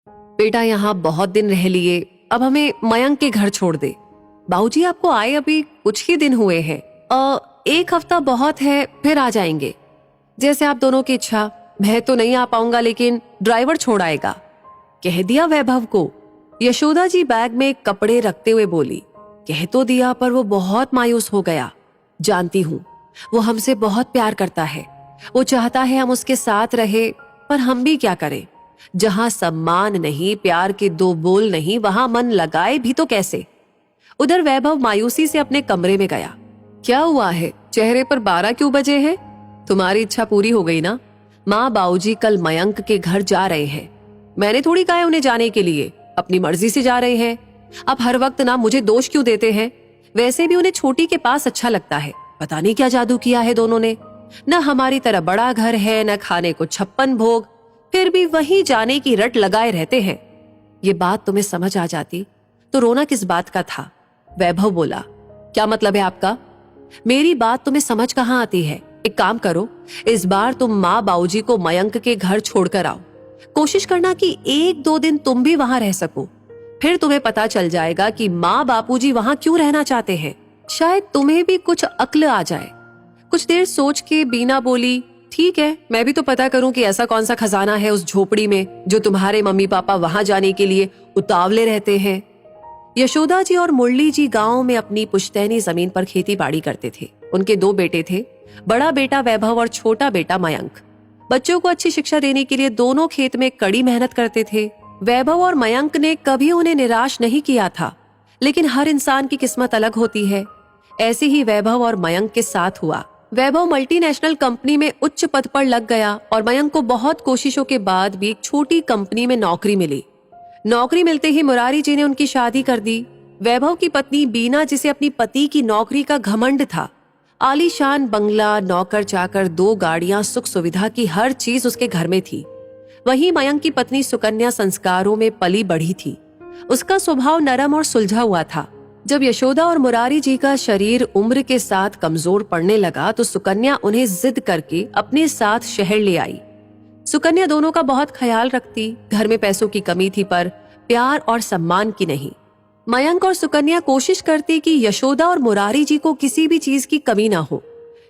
बेटा यहाँ बहुत दिन रह लिए, अब हमें मयंक के घर छोड़ दे। बाबूजी आपको आए अभी कुछ ही दिन हुए हैं, एक हफ्ता बहुत है, फिर आ जाएंगे। जैसे आप दोनों की इच्छा। मैं तो नहीं आ पाऊंगा, लेकिन ड्राइवर छोड़ आएगा, कह दिया वैभव को। यशोदा जी बैग में कपड़े रखते हुए बोली। कह तो दिया, पर वो बहुत मायूस हो गया। जानती हूँ, वो हमसे बहुत प्यार करता है, वो चाहता है हम उसके साथ रहे, पर हम भी क्या करें। जहां सम्मान नहीं, प्यार के दो बोल नहीं, वहां मन लगाए भी तो कैसे। उधर वैभव मायूसी से अपने कमरे में गया। क्या हुआ है, चेहरे पर 12 क्यों बजे हैं? तुम्हारी इच्छा पूरी हो गई ना? माँ बाबूजी कल मयंक के घर जा रहे हैं। मैंने थोड़ी कहा है उन्हें जाने के लिए, अपनी मर्जी से जा रहे हैं। अब हर वक्त ना मुझे दोष क्यों देते हैं? वैसे भी उन्हें छोटी के पास अच्छा लगता है, पता नहीं क्या जादू किया है दोनों ने। न हमारी तरह बड़ा घर है, न खाने को 56 भोग, फिर भी वहीं जाने की रट लगाए रहते हैं। ये बात तुम्हें समझ आ जाती तो रोना किस बात का था? वैभव बोला। क्या मतलब है आपका? मेरी बात तुम्हें समझ कहाँ आती है? एक काम करो, इस बार तुम माँ बाबूजी को मयंक के घर छोड़कर आओ। कोशिश करना कि 1-2 दिन तुम भी वहां रह सको। फिर तुम्हें पता चल जाएगा कि माँ बापूजी वहां क्यों रहना चाहते हैं। शायद तुम्हें भी कुछ अक्ल आ जाए। कुछ देर सोच के बीना बोली, ठीक है, मैं भी तो पता करूं कि ऐसा कौन सा खजाना है उस झोपड़ी में जो तुम्हारे मम्मी पापा वहां जाने के लिए उतावले रहते हैं। यशोदा जी और मुरली जी गांव में अपनी पुश्तैनी जमीन पर खेती बाड़ी करते थे। उनके 2 बेटे थे, बड़ा बेटा वैभव और छोटा बेटा मयंक। बच्चों को अच्छी शिक्षा देने के लिए दोनों खेत में कड़ी मेहनत करते थे। वैभव और मयंक ने कभी उन्हें निराश नहीं किया था, लेकिन हर इंसान की किस्मत अलग होती है। ऐसे ही वैभव और मयंक के साथ हुआ। वैभव मल्टीनेशनल कंपनी में उच्च पद पर लग गया और मयंक को बहुत कोशिशों के बाद भी एक छोटी कंपनी में नौकरी मिली। नौकरी मिलते ही मुरारी जी ने उनकी शादी कर दी। वैभव की पत्नी बीना, जिसे अपनी पति की नौकरी का घमंड था, आलीशान बंगला, नौकर चाकर, 2 गाड़ियां, सुख सुविधा की हर चीज उसके घर में थी। वहीं मयंक की पत्नी सुकन्या संस्कारों में पली बढ़ी थी। उसका स्वभाव नरम और सुलझा हुआ था। जब यशोदा और मुरारी जी का शरीर उम्र के साथ कमजोर पड़ने लगा तो सुकन्या उन्हें जिद करके अपने साथ शहर ले आई। सुकन्या दोनों का बहुत ख्याल रखती। घर में पैसों की कमी थी, पर प्यार और सम्मान की नहीं। मयंक और सुकन्या कोशिश करती कि यशोदा और मुरारी जी को किसी भी चीज की कमी ना हो।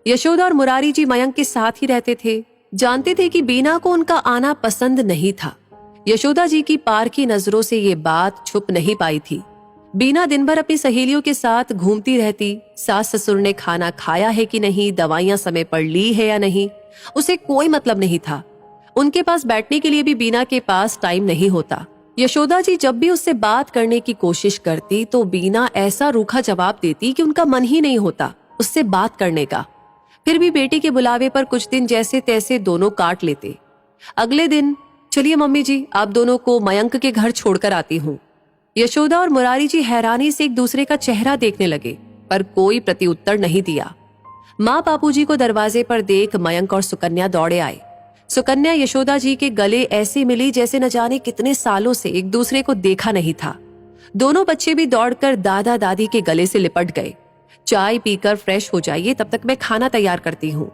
यशोदा और मुरारी जी मयंक के साथ ही रहते थे। जानते थे कि बीना को उनका आना पसंद नहीं था। यशोदा जी की पारखी नजरों से ये बात छुप नहीं पाई थी। बीना दिन भर अपनी सहेलियों के साथ घूमती रहती। सास ससुर ने खाना खाया है कि नहीं, दवाइयां समय पर ली है या नहीं, उसे कोई मतलब नहीं था। उनके पास बैठने के लिए भी बीना के पास टाइम नहीं होता। यशोदा जी जब भी उससे बात करने की कोशिश करती तो बीना ऐसा रूखा जवाब देती कि उनका मन ही नहीं होता उससे बात करने का। फिर भी बेटी के बुलावे पर कुछ दिन जैसे तैसे दोनों काट लेते। अगले दिन, चलिए मम्मी जी, आप दोनों को मयंक के घर छोड़कर आती हूँ। यशोदा और मुरारी जी हैरानी से एक दूसरे का चेहरा देखने लगे, पर कोई प्रत्युत्तर नहीं दिया। माँ बापूजी को दरवाजे पर देख मयंक और सुकन्या दौड़े आए। सुकन्या यशोदा जी के गले ऐसे मिली जैसे न जाने कितने सालों से एक दूसरे को देखा नहीं था। दोनों बच्चे भी दौड़कर दादा दादी के गले से लिपट गए। चाय पीकर फ्रेश हो जाइए, तब तक मैं खाना तैयार करती हूँ।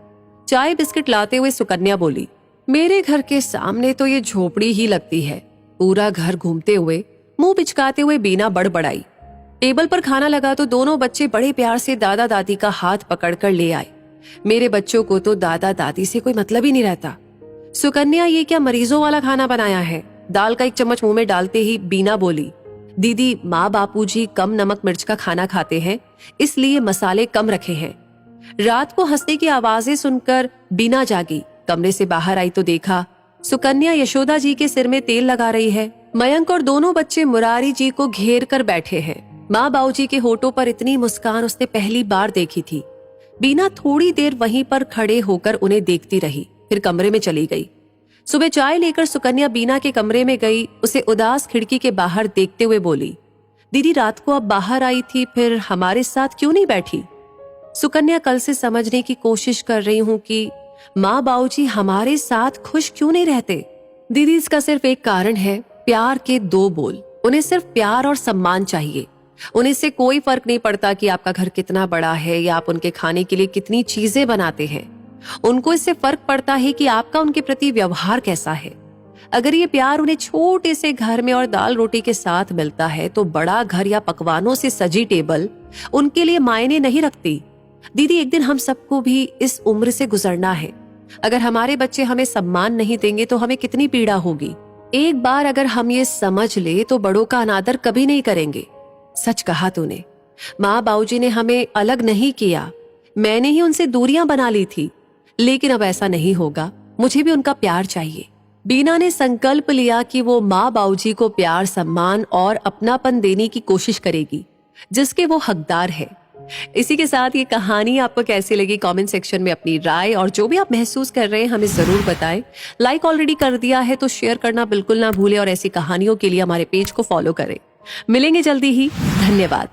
चाय बिस्किट लाते हुए सुकन्या बोली, मेरे घर के सामने तो ये झोपड़ी ही लगती है। पूरा घर घूमते हुए, मुंह पिचकाते हुए बीना बड़बड़ाई। टेबल पर खाना लगा तो दोनों बच्चे बड़े प्यार से दादा दादी का हाथ पकड़कर ले आए। मेरे बच्चों को तो दादा दादी से कोई मतलब ही नहीं रहता। सुकन्या, ये क्या मरीजों वाला खाना बनाया है? दाल का एक चम्मच मुंह में डालते ही बीना बोली, दीदी, माँ बापूजी कम नमक मिर्च का खाना खाते हैं, इसलिए मसाले कम रखे हैं। रात को हंसने की आवाजें सुनकर बीना जागी। कमरे से बाहर आई तो देखा सुकन्या यशोदा जी के सिर में तेल लगा रही है। मयंक और दोनों बच्चे मुरारी जी को घेर कर बैठे हैं। माँ बाबूजी के होठों पर इतनी मुस्कान उसने पहली बार देखी थी। बीना थोड़ी देर वहीं पर खड़े होकर उन्हें देखती रही, फिर कमरे में चली गई। सुबह चाय लेकर सुकन्या बीना के कमरे में गई। उसे उदास खिड़की के बाहर देखते हुए बोली, दीदी, रात को अब बाहर आई थी, फिर हमारे साथ क्यों नहीं बैठी? सुकन्या, कल से समझने की कोशिश कर रही हूँ कि माँ बाबूजी हमारे साथ खुश क्यों नहीं रहते। दीदी, इसका सिर्फ एक कारण है, प्यार के 2 बोल। उन्हें सिर्फ प्यार और सम्मान चाहिए। उन्हें इससे कोई फर्क नहीं पड़ता कि आपका घर कितना बड़ा है या आप उनके खाने के लिए कितनी चीजें बनाते हैं। उनको इससे फर्क पड़ता है कि आपका उनके प्रति व्यवहार कैसा है। अगर ये प्यार उन्हें छोटे से घर में और दाल रोटी के साथ मिलता है तो बड़ा घर या पकवानों से सजी टेबल उनके लिए मायने नहीं रखती। दीदी, एक दिन हम सबको भी इस उम्र से गुजरना है। अगर हमारे बच्चे हमें सम्मान नहीं देंगे तो हमें कितनी पीड़ा होगी। एक बार अगर हम ये समझ ले तो बड़ों का अनादर कभी नहीं करेंगे। सच कहा तूने। माँ बाबूजी ने हमें अलग नहीं किया, मैंने ही उनसे दूरियां बना ली थी। लेकिन अब ऐसा नहीं होगा, मुझे भी उनका प्यार चाहिए। बीना ने संकल्प लिया कि वो माँ बाबूजी को प्यार, सम्मान और अपनापन देने की कोशिश करेगी जिसके वो हकदार है। इसी के साथ ये कहानी आपको कैसी लगी कमेंट सेक्शन में अपनी राय और जो भी आप महसूस कर रहे हैं हमें जरूर बताएं। लाइक ऑलरेडी कर दिया है तो शेयर करना बिल्कुल ना भूलें और ऐसी कहानियों के लिए हमारे पेज को फॉलो करें। मिलेंगे जल्दी ही। धन्यवाद।